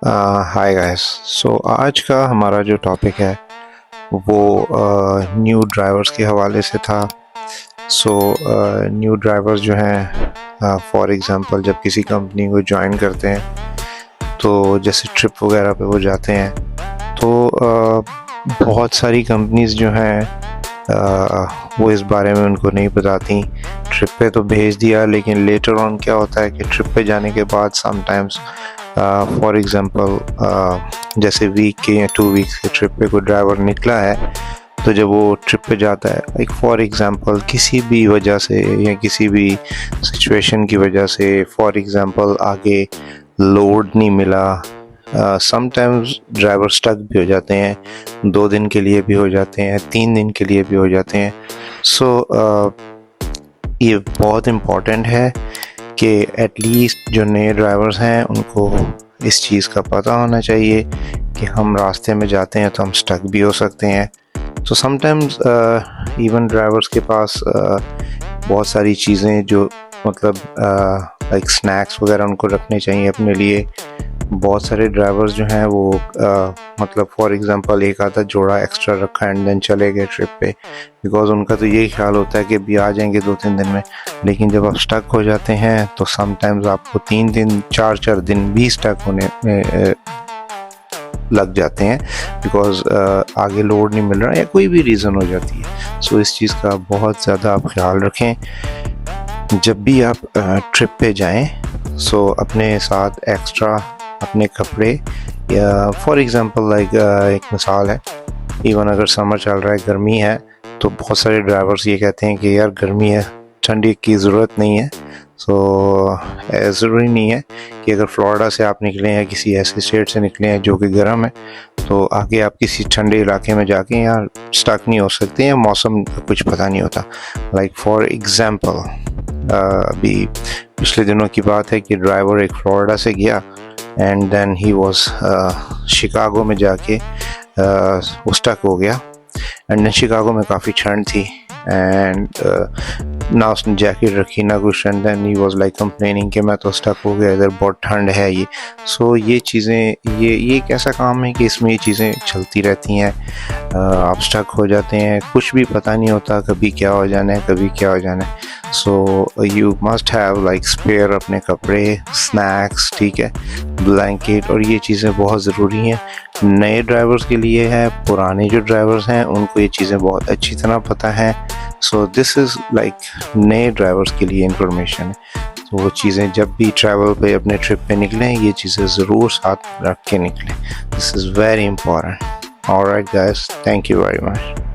Hi guys. सो आज का हमारा जो टॉपिक है वो न्यू ड्राइवर्स के हवाले से था। सो न्यू ड्राइवर्स जो हैं, फॉर एग्जांपल जब किसी कंपनी को ज्वाइन करते हैं तो जैसे ट्रिप वगैरह पे वो जाते हैं तो बहुत सारी कंपनीज जो हैं वो इस बारे में उनको नहीं बताती। ट्रिप पे तो भेज दिया, लेकिन लेटर ऑन क्या होता है कि ट्रिप पे जाने के बाद समटाइम्स फॉर एग्ज़ाम्पल जैसे वीक के या 2 वीक्स के ट्रिप पे कोई ड्राइवर निकला है, तो जब वो ट्रिप पे जाता है, लाइक फॉर एग्ज़ाम्पल किसी भी वजह से या किसी भी सिचुएशन की वजह से, फॉर एग्ज़ाम्पल आगे लोड नहीं मिला, समटाइम्स ड्राइवर स्टक भी हो जाते हैं, 2 दिन के लिए भी हो जाते हैं, 3 दिन के लिए भी हो जाते हैं। सो ये बहुत इम्पॉर्टेंट है कि एटलीस्ट जो नए ड्राइवर्स हैं उनको इस चीज़ का पता होना चाहिए कि हम रास्ते में जाते हैं तो हम स्टक भी हो सकते हैं। तो समटाइम्स इवन ड्राइवर्स के पास बहुत सारी चीज़ें जो मतलब लाइक स्नैक्स वगैरह उनको रखने चाहिए अपने लिए। बहुत सारे ड्राइवर्स जो हैं वो मतलब फॉर एग्जांपल एक आधा जोड़ा एक्स्ट्रा रखा एंड देन चले गए ट्रिप पे, बिकॉज उनका तो यही ख्याल होता है कि अभी आ जाएंगे 2-3 दिन में। लेकिन जब आप स्टक हो जाते हैं तो समटाइम्स आपको 3 दिन 4 दिन भी स्टक होने में लग जाते हैं, बिकॉज आगे लोड नहीं मिल रहा या कोई भी रीज़न हो जाती है। सो इस चीज़ का बहुत ज़्यादा आप ख्याल रखें जब भी आप ट्रिप पे जाएं। सो अपने साथ एक्स्ट्रा अपने कपड़े, या फॉर एग्ज़ाम्पल लाइक एक मिसाल है, इवन अगर समर चल रहा है, गर्मी है, तो बहुत सारे ड्राइवर्स ये कहते हैं कि यार गर्मी है, ठंडी की ज़रूरत नहीं है। सो ज़रूरी नहीं है कि अगर फ्लोरिडा से आप निकले हैं, किसी ऐसे स्टेट से निकले हैं जो कि गर्म है, तो आगे आप किसी ठंडे इलाके में जाके यहाँ स्टक नहीं हो सकते हैं। मौसम का कुछ पता नहीं होता। लाइक फॉर एग्ज़ाम्पल अभी पिछले दिनों की बात है कि ड्राइवर एक फ्लोरिडा से गया and then he was Chicago में जाके वो स्टक हो गया। एंड देन शिकागो में काफ़ी ठंड थी एंड ना उसने जैकेट रखी ना कुछ, and then he was like complaining कि मैं तो स्टक हो गया, इधर बहुत ठंड है ये। सो ये चीज़ें, ये एक ऐसा काम है कि इसमें ये चीज़ें चलती रहती हैं। आप स्टक हो जाते हैं, कुछ भी पता नहीं होता कभी क्या हो जाना है, कभी क्या हो जाना है। So you must have like spare अपने कपड़े, स्नैक्स, ठीक है, ब्लैंकेट, और ये चीज़ें बहुत ज़रूरी हैं। नए ड्राइवर्स के लिए है, पुराने जो ड्राइवर्स हैं उनको ये चीज़ें बहुत अच्छी तरह पता है। सो दिस इज़ लाइक नए ड्राइवर्स के लिए इंफॉर्मेशन है। तो वो चीज़ें जब भी ट्रैवल पे अपने ट्रिप पे निकलें, ये चीज़ें ज़रूर साथ रख के निकलें। This is very important. Alright guys, thank you very much.